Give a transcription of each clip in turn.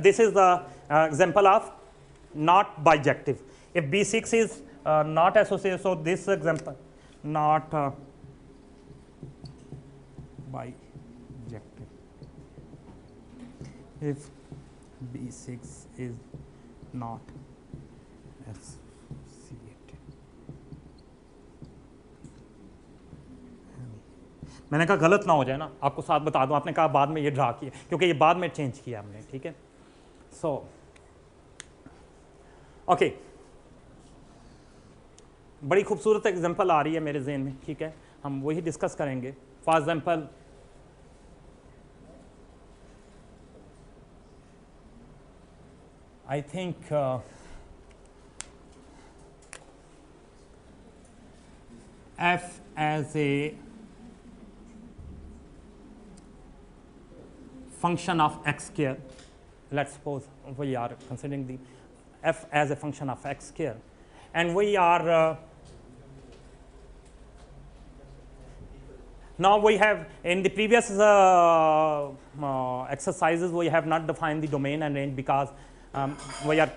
This is the example of not bijective. If B6 is not associated, so this example not bijective. If B6 is not associated. मैंने कहा गलत ना हो जाए ना, आपको साथ बता दूं, आपने कहा बाद में ये ड्रा किया, क्योंकि ये बाद में चेंज किया हमने, ठीक है। सो ओके, बड़ी खूबसूरत एग्जांपल आ रही है मेरे जहन में, ठीक है, हम वही डिस्कस करेंगे। For example I think f as a function of x square, let's suppose we are considering the f as a function of x square, and we are now we have in the previous exercises we have not defined the domain and range because we are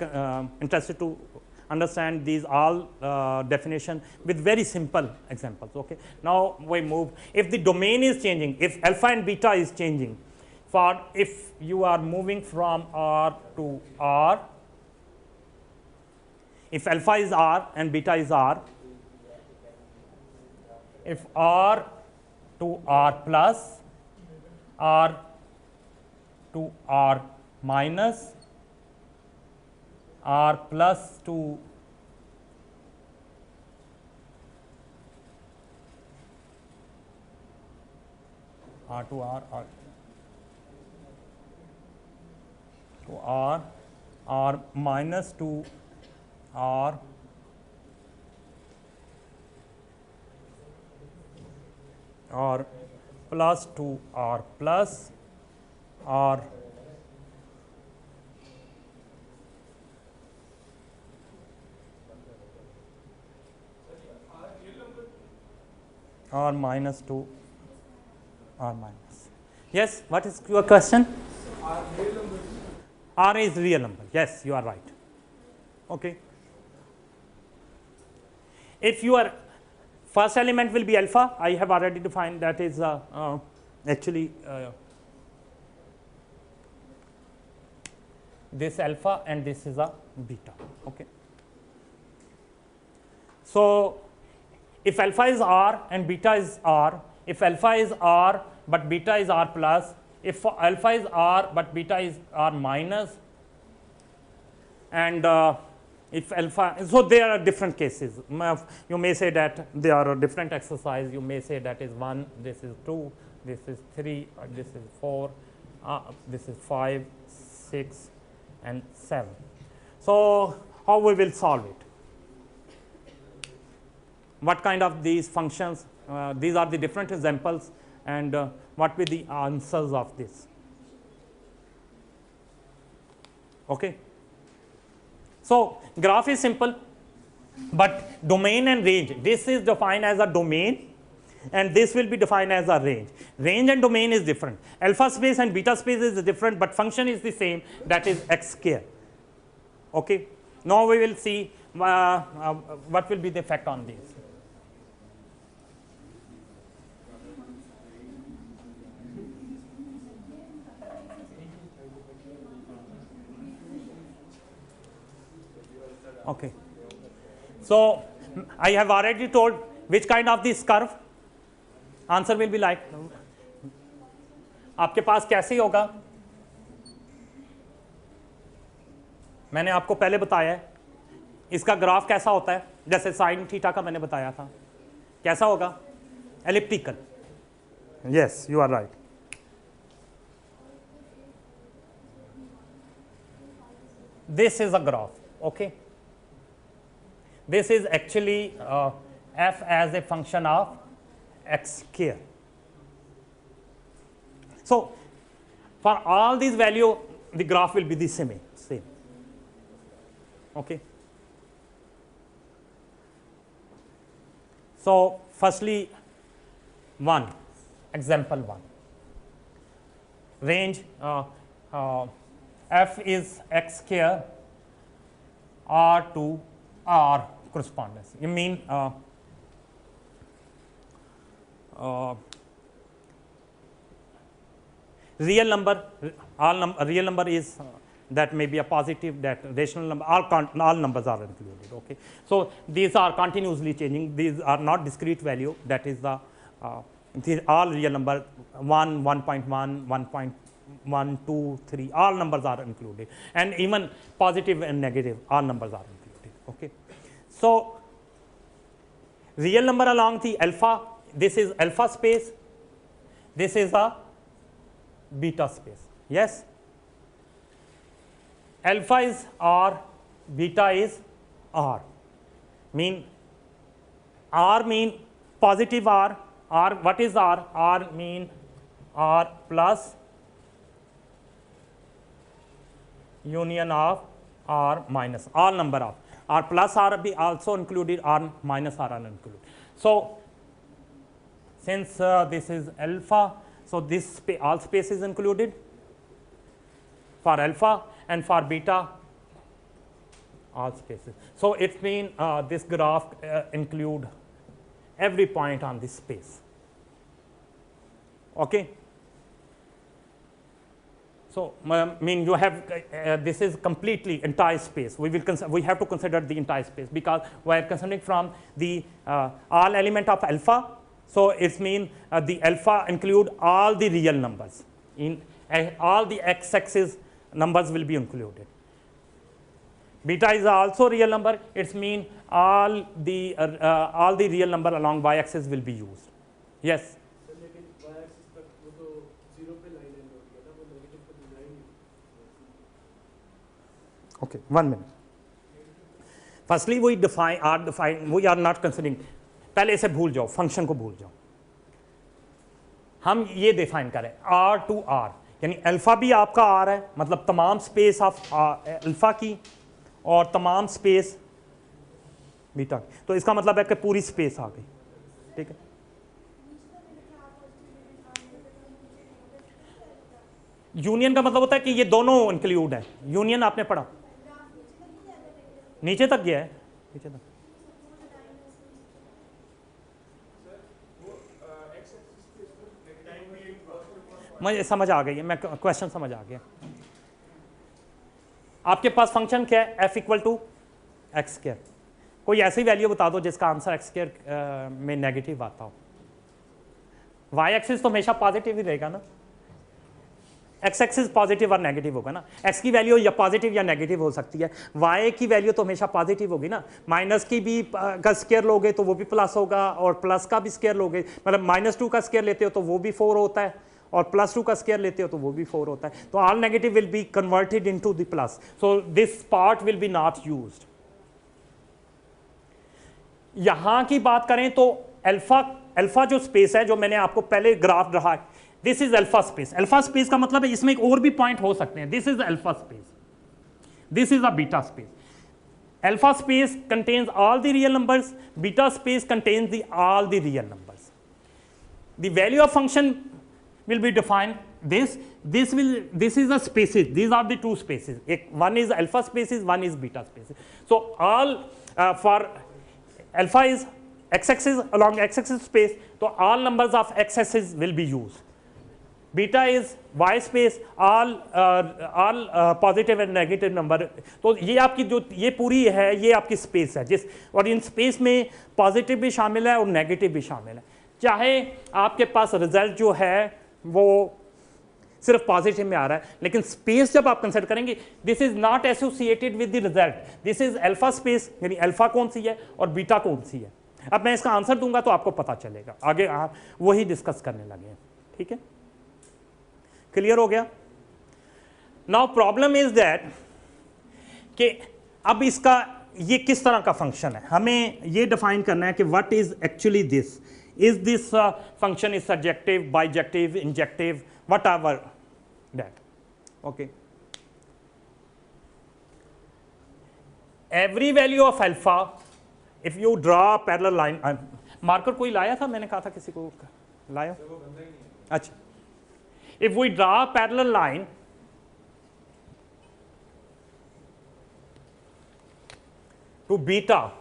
interested to understand these all definition with very simple examples. Okay. Now we move, if the domain is changing, if alpha and beta is changing, for if you are moving from R to R, if alpha is R and beta is R, if R to R plus, R to R minus, R plus to R to R, R to R, R minus to R, R plus to R plus, R R minus to R minus. Yes, what is your question? R is real number. Yes, you are right. Okay. If your first element will be alpha, I have already defined that is actually this alpha and this is a beta. Okay. So if alpha is R and beta is R, if alpha is R but beta is R plus, if alpha is R but beta is R minus, and if alpha, so there are different cases. You may say that there are different exercise, you may say that is 1, this is 2, this is 3, this is 4, this is 5, 6 and 7. So how we will solve it? What kind of these functions, these are the different examples, and what will be the answers of this? Okay. So graph is simple, but domain and range, this is defined as a domain and this will be defined as a range. Range and domain is different. Alpha space and beta space is different, but function is the same, that is x square. Okay. Now we will see what will be the effect on this. Okay. So I have already told which kind of this curve. Answer will be like, आपके पास कैसे होगा, मैंने आपको पहले बताया है, इसका graph कैसा होता है, जैसे साइन थीटा का मैंने बताया था, कैसा होगा, elliptical. Yes, you are right. This is a graph. Okay. This is actually f as a function of x square. So for all these value, the graph will be the same. Okay. So firstly, example 1, range F is x square R to R correspondence. You mean real number, real number is that may be a positive, that rational number, all numbers are included. Okay, so these are continuously changing. These are not discrete value. That is the these all real number 1, 1.1, 1.1, 2, 3. All numbers are included, and even positive and negative, all numbers are included. Okay, so real number along the alpha. This is alpha space. This is a beta space. Yes. Alpha is R, beta is R. R mean positive R. R, what is R? R mean R plus union of R minus, all number of R plus R be also included, R minus R are included. So since this is alpha, so this all space is included for alpha, and for beta all spaces. So it means this graph include every point on this space. Okay. So mean you have this is completely entire space. We have to consider the entire space because we are considering from the all element of alpha. So it means the alpha include all the real numbers. In all the x-axis numbers will be included. Beta is also real number. It means all the real number along y-axis will be used. Yes. Okay, 1 minute. Firstly, we are not considering. पहले इसे भूल जाओ, function को भूल जाओ. हम ये define करें R to R, यानी अल्फा भी आपका R है, मतलब तमाम स्पेस ऑफ अल्फा की और तमाम स्पेस बीटा की. तो इसका मतलब है कि पूरी स्पेस आ गई. ठीक है. यूनियन का मतलब होता है कि ये दोनों इंक्लूड है. यूनियन आपने पढ़ा, नीचे तक गया है, नीचे तक. मुझे समझ आ गई है, मैं क्वेश्चन समझ आ गया. आपके पास फंक्शन क्या है? f equal to x square. कोई ऐसी वैल्यू बता दो जिसका आंसर एक्स स्क्वायर में नेगेटिव आता हो. वाई एक्सिस तो हमेशा पॉजिटिव ही रहेगा ना. एक्स एक्सिस पॉजिटिव और नेगेटिव होगा ना. एक्स की वैल्यू या पॉजिटिव या नेगेटिव हो सकती है. वाई की वैल्यू तो हमेशा पॉजिटिव होगी ना. माइनस की भी का स्क्वायर लोगे तो वो भी प्लस होगा, और प्लस का भी स्क्वायर लोगे, मतलब -2 का स्क्वायर लेते हो तो वो भी 4 होता है, और +2 का स्क्वायर लेते हो तो वो भी 4 होता है. तो all negative will be converted into the plus. So this part will be not used. यहां की बात करें तो अल्फा जो स्पेस है, जो मैंने आपको पहले ग्राफ रहा है, this is alpha space. Alpha space का मतलब है इसमें एक और भी पॉइंट हो सकते हैं. This is alpha space, this is a beta space. Alpha space contains all the real numbers, beta space contains the all the real numbers. The value of function will be defined this is the spaces. These are the two spaces. One is alpha spaces, one is beta spaces. So all for alpha is x-axis, along x-axis space, so all numbers of x-axis will be used. Beta is y space, all positive and negative number. तो ये आपकी जो ये पूरी है, ये आपकी space है, जिस और इन स्पेस में पॉजिटिव भी शामिल है और नेगेटिव भी शामिल है. चाहे आपके पास रिजल्ट जो है वो सिर्फ पॉजिटिव में आ रहा है, लेकिन स्पेस जब आप कंसिडर करेंगे, this is not associated with the result. This is alpha space, यानी अल्फा कौन सी है और बीटा कौन सी है. अब मैं इसका आंसर दूंगा तो आपको पता चलेगा. आगे आप वही डिस्कस करने लगे हैं. ठीक है, क्लियर हो गया. नाउ प्रॉब्लम इज दैट कि अब इसका ये किस तरह का फंक्शन है. हमें ये डिफाइन करना है कि what is actually this. Is this function is surjective, bijective, injective, whatever that. Okay. Every value of alpha, if you draw a parallel line, marker कोई लाया था, मैंने कहा था किसी को लाया. अच्छा. If we draw a parallel line to beta,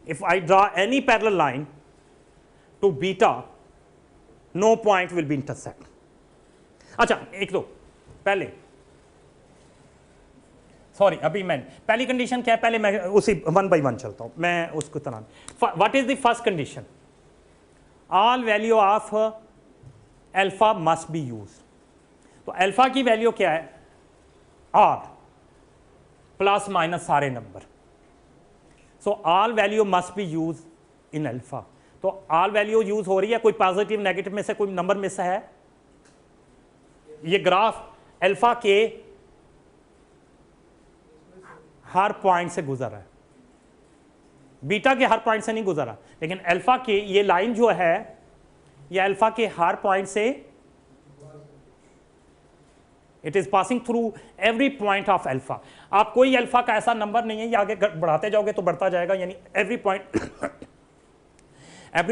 if I draw any parallel line to beta, no point will be intersect. अच्छा एक दो पहले सॉरी अभी मैं पहली कंडीशन क्या है, पहले मैं उसी वन बाई वन चलता हूं, मैं उसको तरह. What is the first condition? All value of alpha must be use. तो अल्फा की वैल्यू क्या है? आर प्लस माइनस सारे number. So all value must be use in alpha. तो ऑल वैल्यू यूज हो रही है, कोई पॉजिटिव नेगेटिव में से कोई नंबर मिस है? ये ग्राफ अल्फा के हर पॉइंट से गुजर रहा है, बीटा के हर पॉइंट से नहीं गुजर रहा, लेकिन अल्फा के ये लाइन जो है ये अल्फा के हर पॉइंट से, it is passing through every point of alpha. आप कोई अल्फा का ऐसा नंबर नहीं है, ये आगे बढ़ाते जाओगे तो बढ़ता जाएगा, यानी every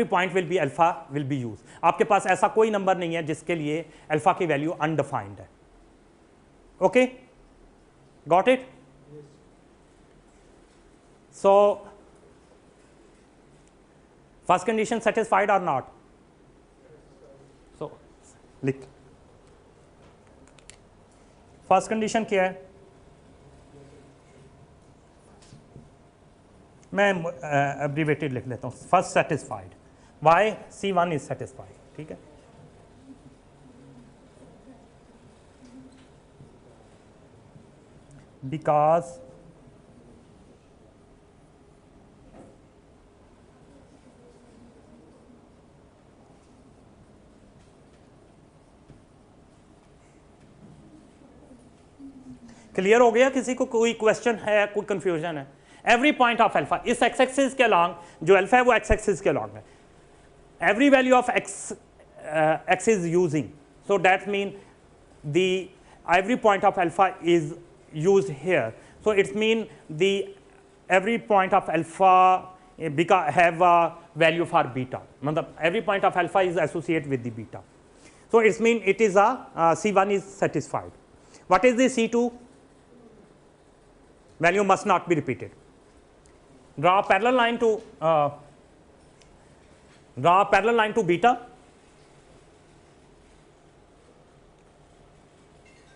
point will be alpha will be use. आपके पास ऐसा कोई नंबर नहीं है जिसके लिए अल्फा की वैल्यू अनडिफाइंड है. Okay, got it? So, first condition satisfied or not? So, लिख first condition क्या है? मैं abbreviated लिख लेता हूँ. First satisfied. Why? C1 is satisfied. ठीक है. Because क्लियर हो गया? किसी को कोई क्वेश्चन है, कोई कंफ्यूजन है? एवरी पॉइंट ऑफ अल्फा इस एक्स एक्सिस के अलॉन्ग, जो अल्फा है वो एक्स एक्सिस के अलॉन्ग है. Every value of X is using, so that mean the every point of alpha is used here. So it's mean the every point of alpha have a value for beta, मतलब every point of alpha is associate with the beta. So it's mean it is a C1 is satisfied. What is the C2? Value must not be repeated. Draw a parallel line to beta.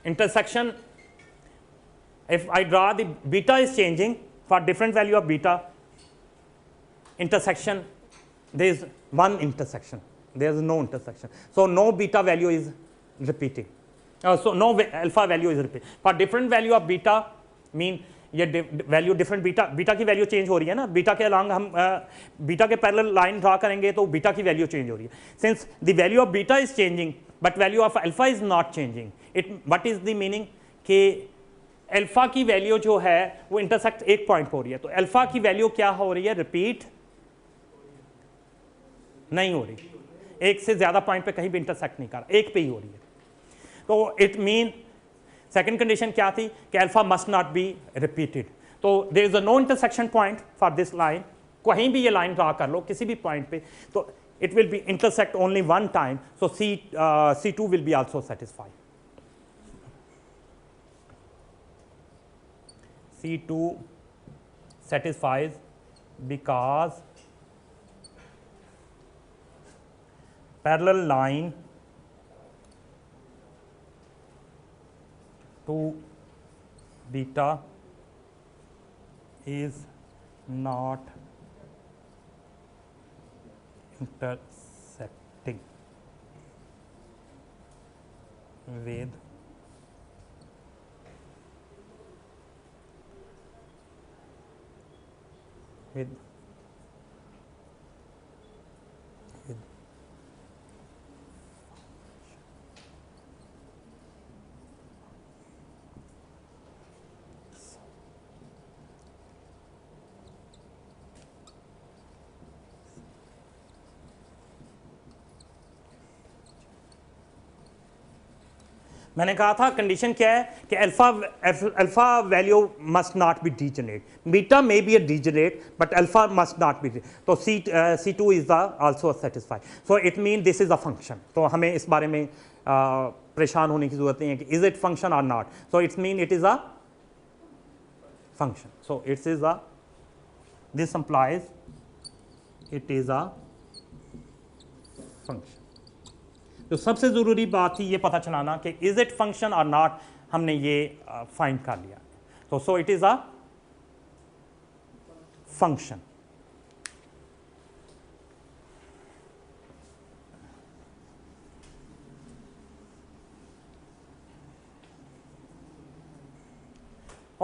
Intersection, if I draw the beta is changing for different value of beta, intersection, there is one intersection, there is no intersection. So no beta value is repeating. So no alpha value is repeated. For different value of beta mean ये value different beta की value change हो रही है ना, beta के along हम beta के parallel line draw करेंगे तो बीटा की वैल्यू चेंज हो रही है. Since the value of beta is changing but value of alpha is not changing, it what is the meaning कि अल्फा की वैल्यू जो है वो इंटरसेक्ट एक पॉइंट पर हो रही है, तो अल्फा की वैल्यू क्या हो रही है? रिपीट नहीं हो रही, एक से ज्यादा पॉइंट पे कहीं भी इंटरसेक्ट नहीं कर रहा, एक पे ही हो रही है. तो इट मीन सेकेंड कंडीशन क्या थी कि alpha must not be repeated. तो there is a no intersection point for this line, कहीं भी ये लाइन ड्रा कर लो किसी भी पॉइंट पे, तो it will be intersect only one time. So C2 will be also satisfied. C2 satisfies because parallel line to beta is not intersecting with मैंने कहा था कंडीशन क्या है कि alpha value must not B degenerate, beta may be a degenerate but alpha must not B. तो C2 is also satisfied. So it mean this is a function. तो हमें इस बारे में परेशान होने की जरूरत नहीं है कि इज इट फंक्शन और not. So it's mean it is a function. So it is a this implies it is a function. तो सबसे ज़रूरी बात ही ये पता चलाना कि इज इट फंक्शन और नॉट, हमने ये फाइंड कर लिया. तो so it is a function.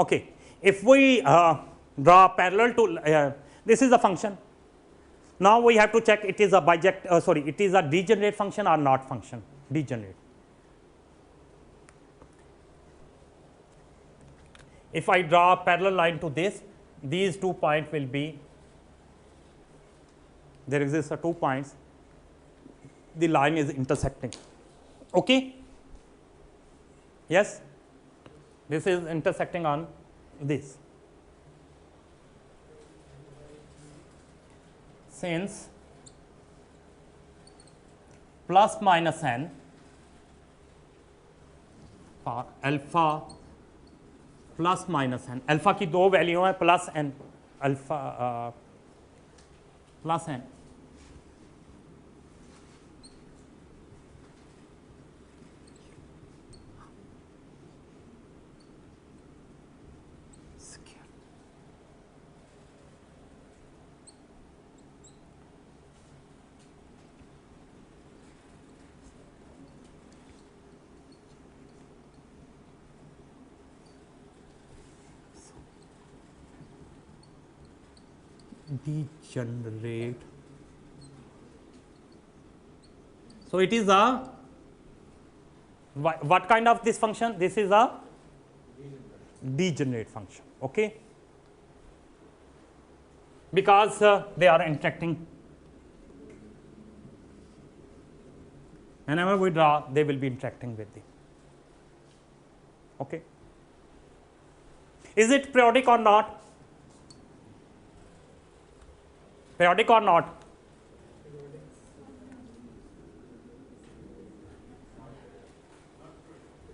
Okay, if we draw parallel to this is a function. Now we have to check it is a it is a degenerate function or not function. Degenerate. If I draw a parallel line to this, these 2 points will be, there exists 2 points, the line is intersecting. Okay? Yes? This is intersecting on this. Since plus minus n for alpha plus minus n, alpha की 2 value है plus n, alpha plus n, degenerate. So it is a, what kind of this function? This is a degenerate function. Okay, because they are interacting. Whenever we draw, they will be interacting with the. Okay, is it periodic or not? Periodic or not?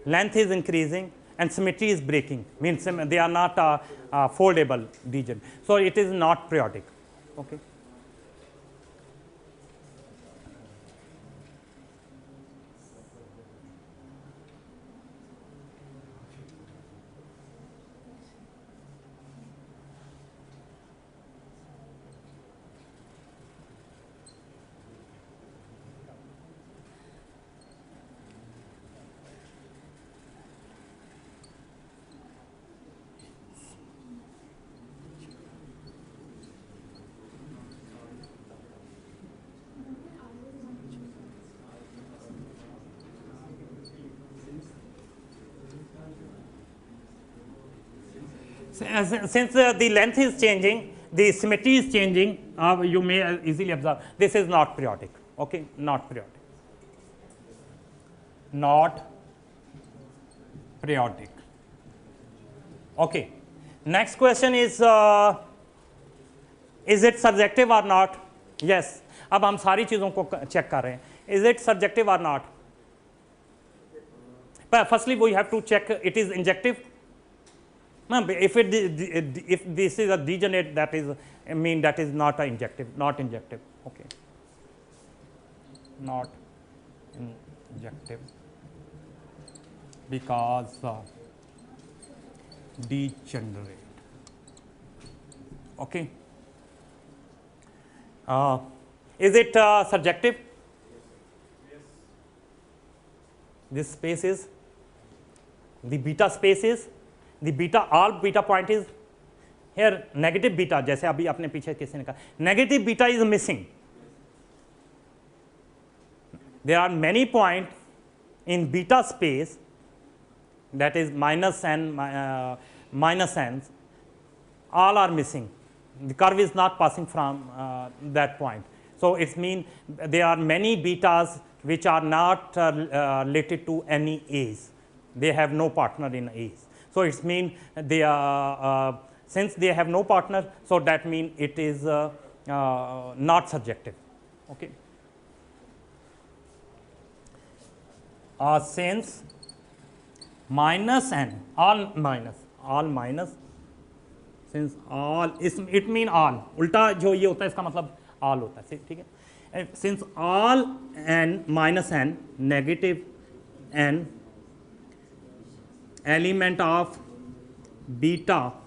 Length is increasing and symmetry is breaking, means they are not foldable region. So it is not periodic. Okay. Since the length is changing, the symmetry is changing, you may easily observe this is not periodic. Okay, not periodic. Not periodic. Okay. Next question is it surjective or not? Yes. अब हम सारी चीज़ों को check कर रहे हैं. Is it surjective or not? But firstly, we have to check it is injective. If this is a degenerate, that is that is not injective, not injective. Okay, not injective because degenerate. Okay, is it surjective? Yes. This space is the beta space is. The beta, all beta point is here negative beta, जैसे अभी अपने पीछे किसी ने कहा negative beta is missing. There are many points in beta space, that is minus n, minus n, all are missing. The curve is not passing from that point. So it means there are many betas which are not related to any A's. They have no partner in A's. So it means they are since they have no partner, so that means it is not surjective. Okay. Since minus n, all minus, since all it mean all, उल्टा जो ये होता है इसका मतलब all होता है, ठीक है। Since all n minus n negative n element of beta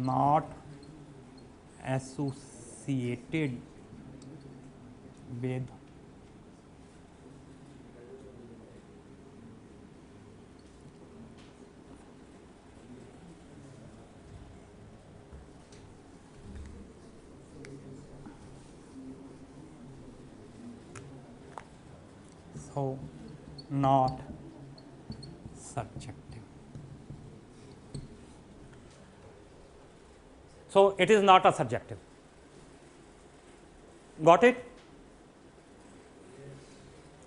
not associated with so not subjective. So it is not a subjective. Got it?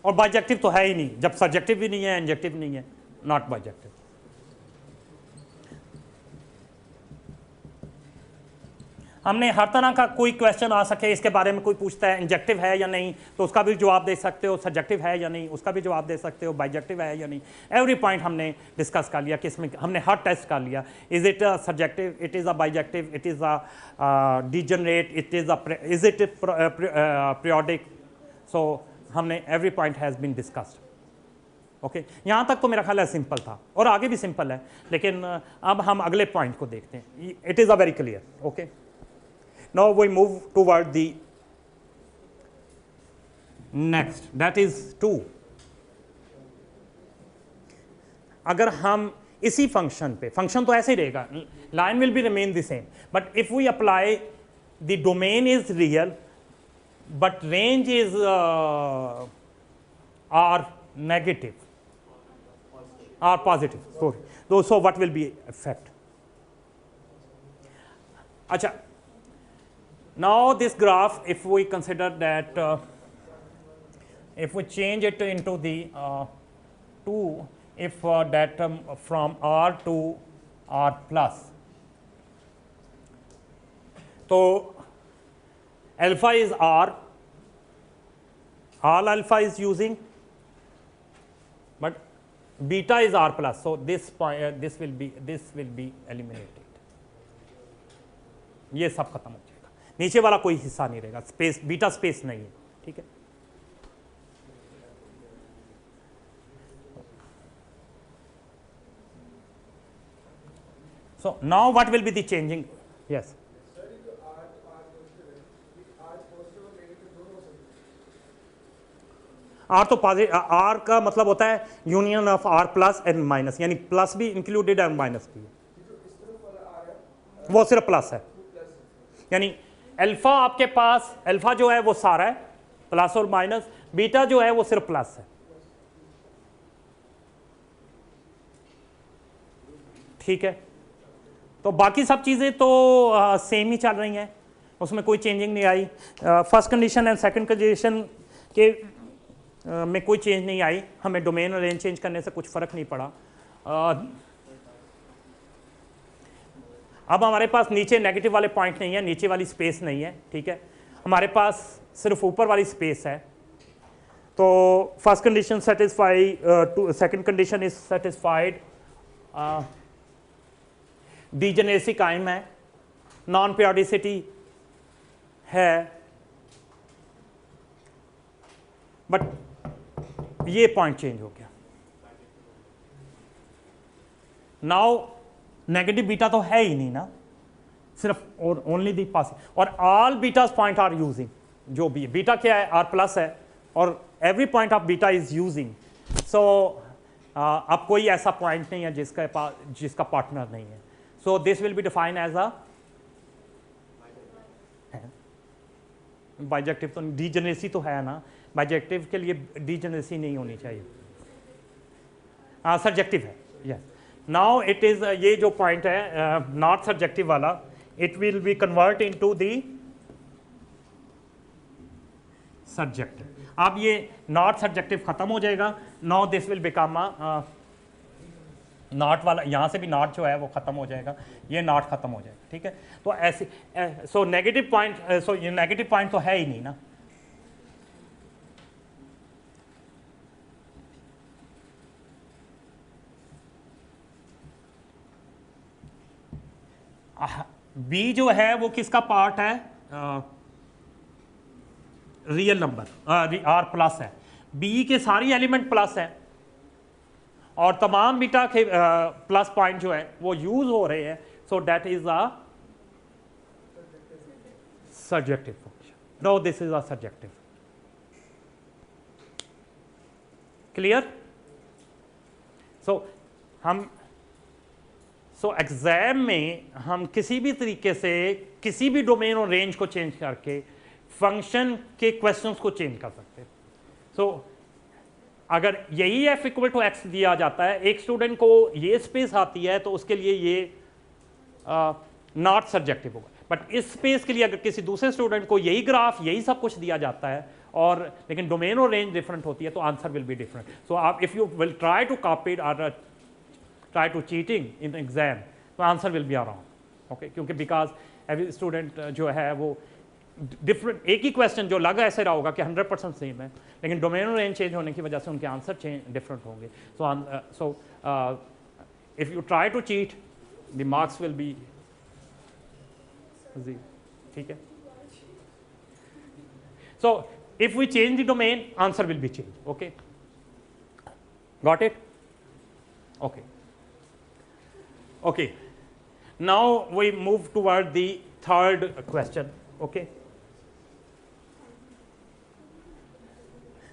और बाइजेक्टिव तो है ही नहीं, जब सब्जेक्टिव भी नहीं है इंजेक्टिव नहीं है, नॉट बाइजेक्टिव। हमने हर तरह का कोई क्वेश्चन आ सके इसके बारे में, कोई पूछता है इंजेक्टिव है या नहीं तो उसका भी जवाब दे सकते हो, सब्जेक्टिव है या नहीं उसका भी जवाब दे सकते हो, बाइजेक्टिव है या नहीं, एवरी पॉइंट हमने डिस्कस कर लिया कि इसमें हमने हर टेस्ट कर लिया, is it a subjective, it is a bijective, it is a degenerate, it is is it periodic. So हमने every point has been discussed. Okay, यहाँ तक तो मेरा ख्याल है सिंपल था और आगे भी सिंपल है, लेकिन अब हम अगले पॉइंट को देखते हैं। It is a very clear. Okay, now we move toward the next, that is 2. अगर हम इसी फंक्शन पे, फंक्शन तो ऐसे ही रहेगा, line will be remain the same, but if we apply the domain is real but range is R negative R positive, sorry, so what will be effect? अच्छा, now this graph, if we consider that if we change it into the 2, if that from R to R plus, so alpha is R, all alpha is using, but beta is R plus, so this point this will be eliminated, ये सब खत्म हो जाएगा, नीचे वाला कोई हिस्सा नहीं रहेगा, स्पेस बीटा स्पेस नहीं है, ठीक है। So now what will be the changing? Yes, R तो पॉजिटिव, आर का मतलब होता है union of R plus and minus, यानी प्लस भी इंक्लूडेड है माइनस भी, वो सिर्फ प्लस है, यानी अल्फा आपके पास, अल्फा जो है वो सारा है प्लस और माइनस, बीटा जो है वो सिर्फ प्लस है, ठीक है। तो बाकी सब चीज़ें तो सेम ही चल रही हैं, उसमें कोई चेंजिंग नहीं आई। First condition and second condition के में कोई चेंज नहीं आई, हमें डोमेन और रेंज चेंज करने से कुछ फ़र्क नहीं पड़ा। अब हमारे पास नीचे नेगेटिव वाले पॉइंट नहीं है, नीचे वाली स्पेस नहीं है, ठीक है, हमारे पास सिर्फ ऊपर वाली स्पेस है। तो first condition satisfy, second condition is satisfied, degeneracy कायम है, नॉन पीरियोडिसिटी है, बट ये पॉइंट चेंज हो गया। नाउ नेगेटिव बीटा तो है ही नहीं ना, सिर्फ और ओनली दी पास, और all betas point are using, जो भी बीटा क्या है आर प्लस है, और every point of beta is using. So अब कोई ऐसा पॉइंट नहीं है जिसका पार्टनर नहीं है। So this will be defined as a bijective. तो डीजेनरेसी तो है ना, बाइजेक्टिव के लिए डीजेनरेसी नहीं होनी चाहिए, सब्जेक्टिव है। यस, नाउ इट इज, ये जो पॉइंट है नॉट सब्जेक्टिव वाला, it will be convert into the subjective. अब ये नॉट सब्जेक्टिव खत्म हो जाएगा, now this will become not वाला यहाँ से भी नॉट जो है वो ख़त्म हो जाएगा, ये नॉट ख़त्म हो जाएगा, ठीक है। तो ऐसे सो नेगेटिव पॉइंट, सो ये नेगेटिव पॉइंट तो है ही नहीं ना। बी जो है वो किसका पार्ट है, रियल नंबर आर प्लस है, बी के सारी एलिमेंट प्लस है और तमाम बीटा के प्लस पॉइंट जो है वो यूज हो रहे हैं, so that is a surjective function. No this is a surjective. Clear? So exam में हम किसी भी तरीके से किसी भी डोमेन और रेंज को चेंज करके फंक्शन के क्वेश्चंस को चेंज कर सकते हैं। सो अगर यही f इक्वल टू एक्स दिया जाता है, एक स्टूडेंट को ये स्पेस आती है तो उसके लिए ये नॉट सब्जेक्टिव होगा, बट इस स्पेस के लिए अगर किसी दूसरे स्टूडेंट को यही ग्राफ यही सब कुछ दिया जाता है और लेकिन डोमेन और रेंज डिफरेंट होती है तो answer will be different. So आप if you will try to copy और try to cheating in exam तो answer will be around, okay, क्योंकि बिकॉज एवरी स्टूडेंट जो है वो डिफरेंट, एक ही क्वेश्चन जो लगा ऐसे रहा होगा कि 100% सेम है, लेकिन डोमेन और रेंज चेंज होने की वजह से उनके आंसर डिफरेंट होंगे। So if you try to cheat the marks will be जी, ठीक है। So if we change the domain answer will be change, okay, got it? Okay, okay, now we move toward the third question, okay।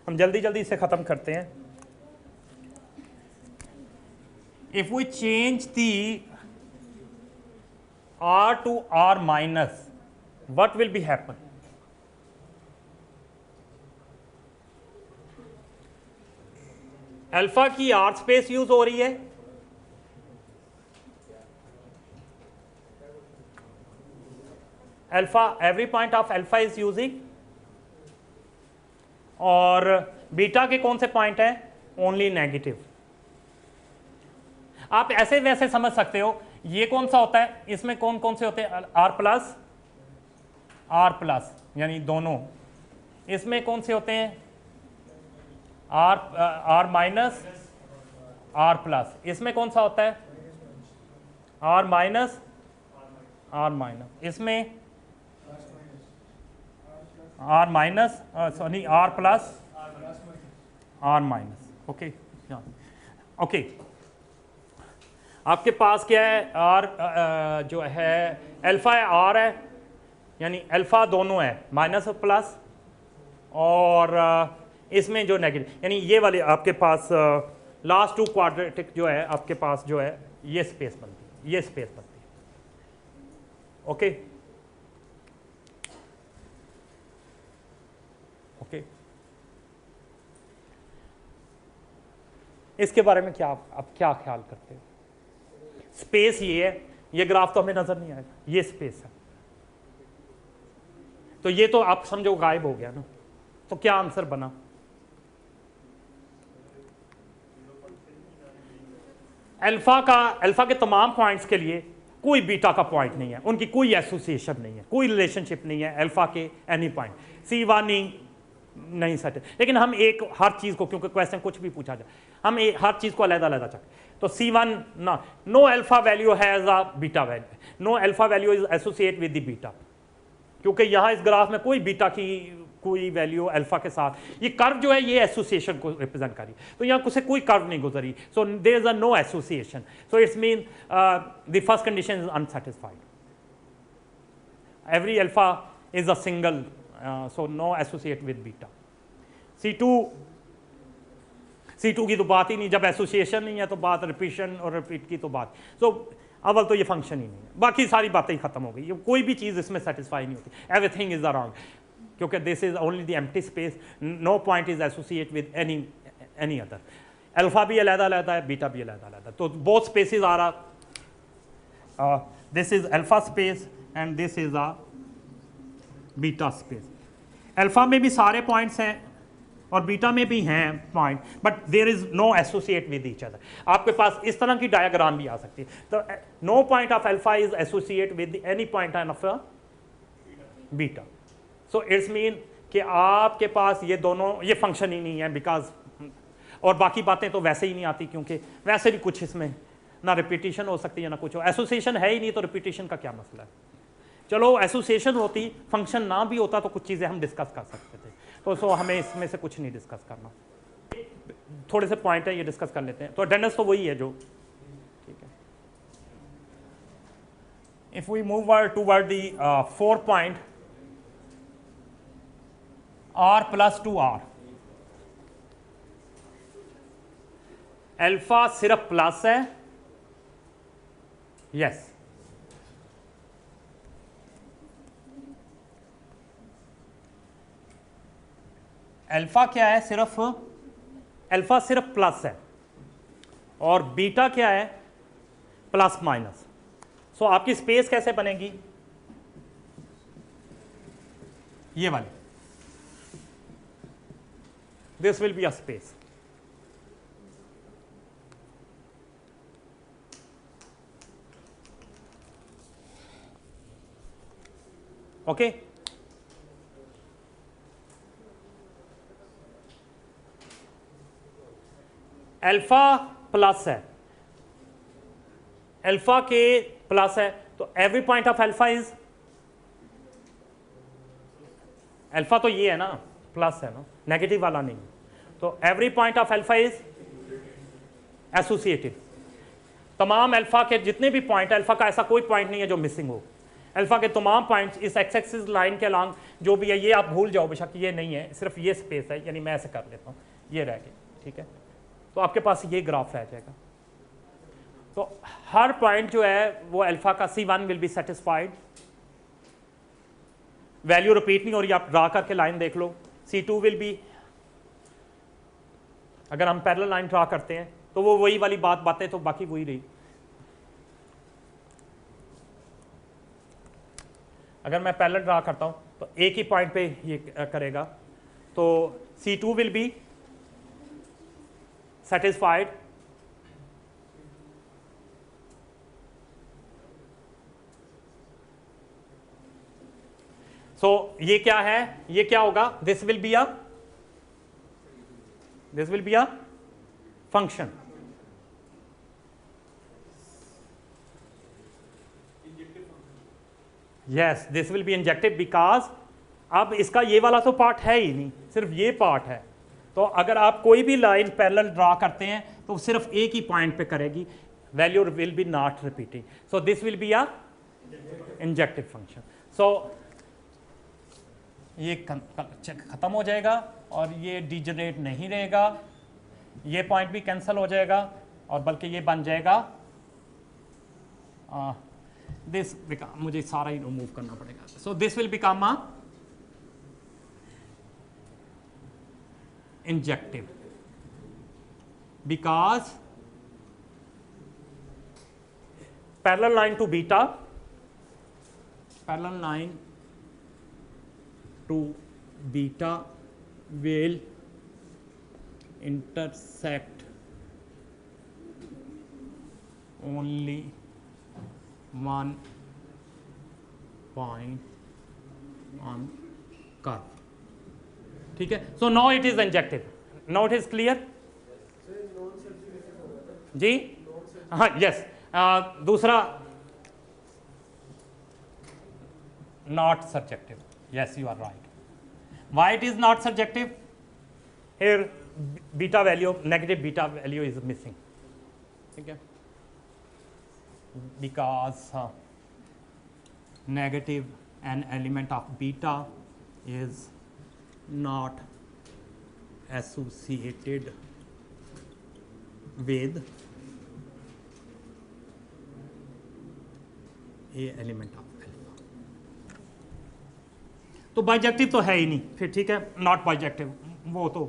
हम जल्दी जल्दी इसे खत्म करते हैं। if we change the r to r minus, what will be happen? Alpha की r space use हो रही है, alpha every point of alpha is using, और बीटा के कौन से पॉइंट है, ओनली नेगेटिव। आप ऐसे वैसे समझ सकते हो, ये कौन सा होता है, इसमें कौन कौन से होते हैं, आर प्लस यानी दोनों, इसमें कौन से होते हैं, आर माइनस आर प्लस, इसमें कौन सा होता है, आर माइनस आर माइनस, इसमें R minus sorry R plus R minus, okay okay. आपके पास क्या है, आर जो है अल्फा है, आर है, यानी अल्फा दोनों है, माइनस और प्लस, और इसमें जो नेगेटिव यानी ये वाले आपके पास लास्ट टू क्वाड्रेटिक जो है आपके पास जो है ये स्पेस बनती है, ये स्पेस बनती है, ओके ओके। इसके बारे में क्या आप क्या ख्याल करते हो? स्पेस ये है, ये ग्राफ तो हमें नजर नहीं आएगा, ये स्पेस है, तो ये तो आप समझो गायब हो गया ना, तो क्या आंसर बना? अल्फा के तमाम पॉइंट्स के लिए कोई बीटा का पॉइंट नहीं है, उनकी कोई एसोसिएशन नहीं है, कोई रिलेशनशिप नहीं है अल्फा के एनी पॉइंट, C1 नहीं सेट। लेकिन हम एक हर चीज को, क्योंकि क्वेश्चन कुछ भी पूछा जाए, हम हर चीज को अलग अलग चेक, तो C1 no alpha value has a beta value, no alpha value is associate with the beta, क्योंकि यहां इस ग्राफ में कोई बीटा की कोई वैल्यू अल्फा के साथ, ये कर्व जो है ये एसोसिएशन को रिप्रेजेंट कर रही है, तो यहाँ से कोई कर्व नहीं गुजरी, so there is a no association, so it's mean the first condition is unsatisfied, every alpha is a single, so no associate with beta. C2 की तो बात ही नहीं, जब एसोसिएशन नहीं है तो बात रिपीशन और रिपीट की तो बात, सो अव्वल तो ये फंक्शन ही नहीं है, बाकी सारी बातें ही खत्म हो गई, कोई भी चीज़ इसमें सेटिस्फाई नहीं होती, एवरीथिंग इज अराउंड, क्योंकि this is only the empty space, no point is associate with any other, alpha भी अलग अलग है, बीटा भी अलग अलग है, तो बोथ स्पेसिस आ रहा, this is alpha space and this is a beta space. Alpha में भी सारे पॉइंट्स हैं और बीटा में भी हैं point, but there is no associate with each other. आपके पास इस तरह की डायग्राम भी आ सकती है, तो no point of alpha is associate with any point of beta. So it's mean कि आपके पास ये दोनों, ये फंक्शन ही नहीं है, बिकॉज, और बाकी बातें तो वैसे ही नहीं आती, क्योंकि वैसे भी कुछ इसमें ना रिपीटिशन हो सकती है ना कुछ हो। एसोसिएशन है ही नहीं तो रिपीटिशन का क्या मसला है। चलो एसोसिएशन होती, फंक्शन ना भी होता तो कुछ चीज़ें हम डिस्कस कर सकते थे, तो सो हमें इसमें से कुछ नहीं डिस्कस करना। थोड़े से पॉइंट है, ये डिस्कस कर लेते हैं। तो अटेंडेंस तो वही है जो, ठीक है। If we move toward the 4 point r + 2r, alpha सिर्फ प्लस है, यस, अल्फा क्या है, सिर्फ अल्फा सिर्फ प्लस है, और बीटा क्या है, प्लस माइनस। सो आपकी स्पेस कैसे बनेगी, ये वाली, this will be a space. Okay, alpha plus है, अल्फा के प्लस है, तो every point of alpha is, alpha तो ये है ना, प्लस है ना, नेगेटिव वाला नहीं, तो every point of alpha is associated. तमाम अल्फा के जितने भी पॉइंट, अल्फा का ऐसा कोई पॉइंट नहीं है जो मिसिंग हो, अल्फा के तमाम पॉइंट्स इस एक्स एक्सिस लाइन के अलॉन्ग जो भी है, ये आप भूल जाओ बेशक, ये नहीं है, सिर्फ ये स्पेस है, यानी मैं ऐसे कर लेता हूँ, ये रह गई, ठीक है। तो आपके पास ये ग्राफ रह जाएगा। तो हर पॉइंट जो है वो अल्फा का C1 will be satisfied, value repeat नहीं हो रही, आप ड्रा करके लाइन देख लो, C2 विल बी, अगर हम पैरेलल लाइन ड्रा करते हैं तो वो वही वाली बातें तो बाकी वही रही। अगर मैं पैरेलल ड्रा करता हूं तो एक ही पॉइंट पे ये करेगा, तो C2 विल बी सेटिस्फाइड, सो ये क्या है, ये क्या होगा, this will be a function, yes, this will B injective, because अब इसका ये वाला तो पार्ट है ही नहीं, सिर्फ ये पार्ट है। तो अगर आप कोई भी लाइन पैरेलल ड्रा करते हैं तो सिर्फ एक ही पॉइंट पे करेगी, value will be not repeating, so this will be a injective function. So ये खत्म हो जाएगा और ये डिजनरेट नहीं रहेगा, ये पॉइंट भी कैंसिल हो जाएगा, और बल्कि ये बन जाएगा दिस, मुझे सारा ही रिमूव करना पड़ेगा, सो this will become a injective, because parallel line to beta, parallel line to beta will intersect only one point on curve, ठीक है। So now it is injective, now it is clear जी, हाँ, yes. दूसरा not subjective, yes you are right. Why it is not subjective, here beta value, negative beta value is missing, ठीक है, because negative an element of beta is not associated with a element of alpha, तो bijective तो है ही नहीं फिर, ठीक है, not bijective, वो तो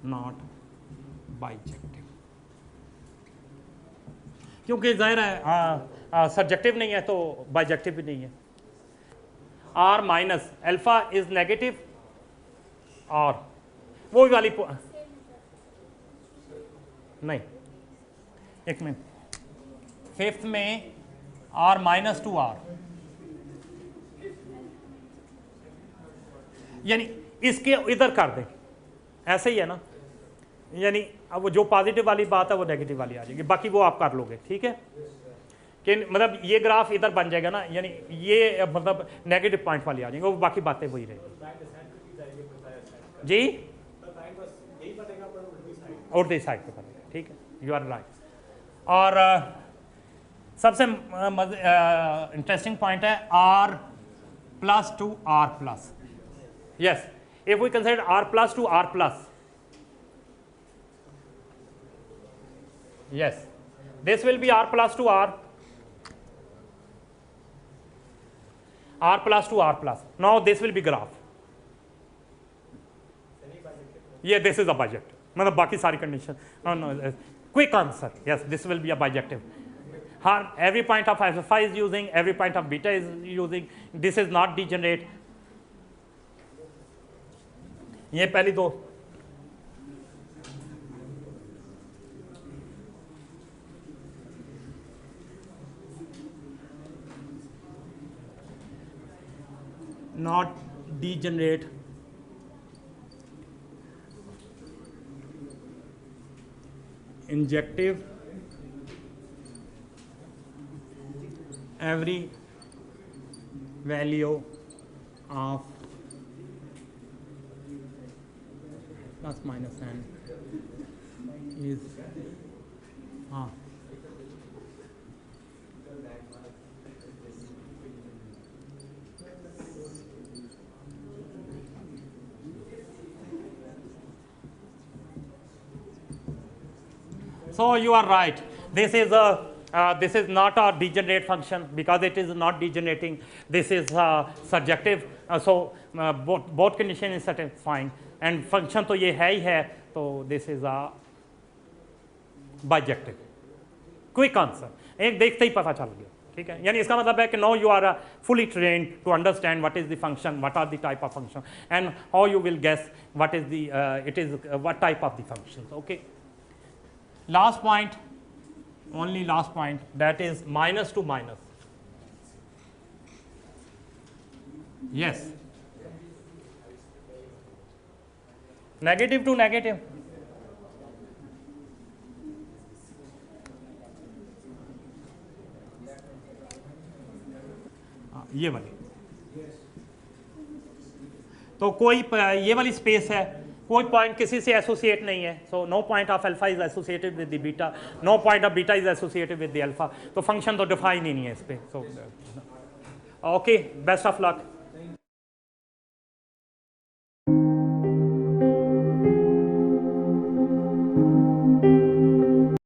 नॉट बाइजेक्टिव, क्योंकि जाहिर है सब्जेक्टिव नहीं है तो बाइजेक्टिव भी नहीं है। R minus alpha is negative, और वो वाली नहीं, एक मिनट, फिफ्थ में आर माइनस टू आर, यानी इसके इधर कर दें, ऐसे ही है ना, यानी अब वो जो पॉजिटिव वाली बात है वो नेगेटिव वाली आ जाएगी, बाकी वो आप कर लोगे, ठीक है। कि मतलब ये ग्राफ इधर बन जाएगा ना, यानी ये मतलब नेगेटिव पॉइंट वाली आ जाएंगे, वो बाकी बातें वही रहेगी जी, और दी साइड पे करेंगे, ठीक है, यू आर राइट। और सबसे इंटरेस्टिंग पॉइंट है R plus to R plus, yes, if we consider R plus to R plus, yes, this will be r plus to r plus to r plus. Now this will be graph, yeah, this is a bijective, मतलब बाकी सारी condition, no, quick answer, yes, this will be a bijective. Every point of alpha is using, every point of beta is using, this is not degenerate, ये पहली दो not degenerate, injective, every value of plus minus n is so you are right, this is not a degenerate function because it is not degenerating, this is surjective, so both condition is satisfying and function तो ये है ही है, तो this is a bijective. Quick answer, एक देखते ही पता चल गया, ठीक है, यानी इसका मतलब है कि now you are fully trained to understand what is the function, what are the type of function, and how you will guess what is the what type of the functions. Okay, last point, only last point, that is minus to minus, yes, negative to negative, ये वाली, तो कोई ये वाली space है, कोई point किसी से एसोसिएट नहीं है, so no point of alpha is associated with the beta, no point of beta is associated with the alpha, तो फंक्शन तो डिफाइन ही नहीं है इस पे, so okay, best of luck.